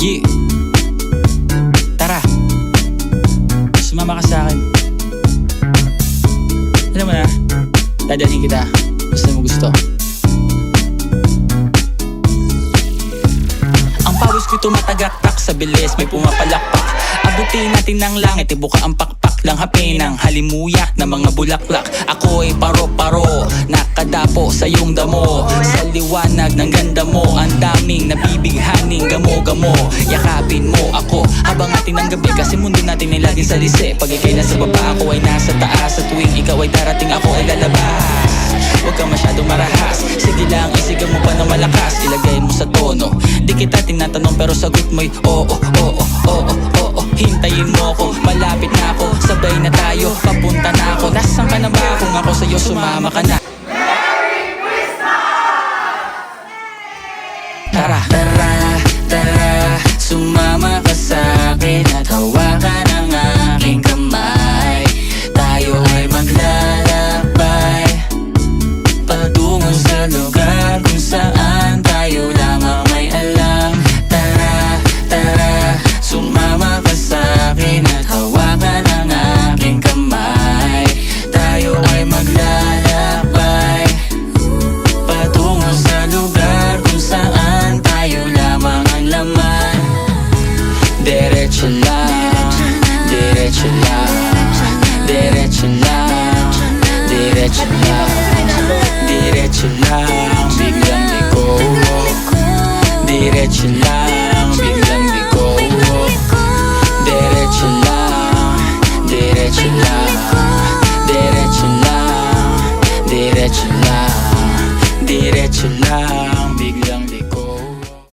Yeah. Tara, sumama ka sa akin. Alam mo na, dadalhin kita. Basta mo gusto. Ang pawis ko'y tumatagaktak sa bilis, may pumapalakpak. Abutin natin ng langit, ibuka ang pakpak lang hapin ng halimuyak na mga bulaklak. Ako'y paro-paro, nakadapo sa iyong damo. Sa liwanag ng ganda mo, ang daming nabibighaning gamo-gamo. Yakapin mo ako habang atin ang gabi, kasi mundo natin ay laging salisi. Pag ika'y nasa baba, ako ay nasa taas. Sa tuwing ikaw ay darating, ako ay lalabas. Huwag ka masyadong marahas, sige lang, isigaw mo pa ng malakas. Ilagay mo sa tono, di kita tinatanong pero sagot mo'y oo, oo, oo, oo. Hintayin mo ako, malapit na ako, sabay na tayo, papunta na ako. Nasaan ka na ba? Kung ako sa'yo, sumama ka na. Tara, tara.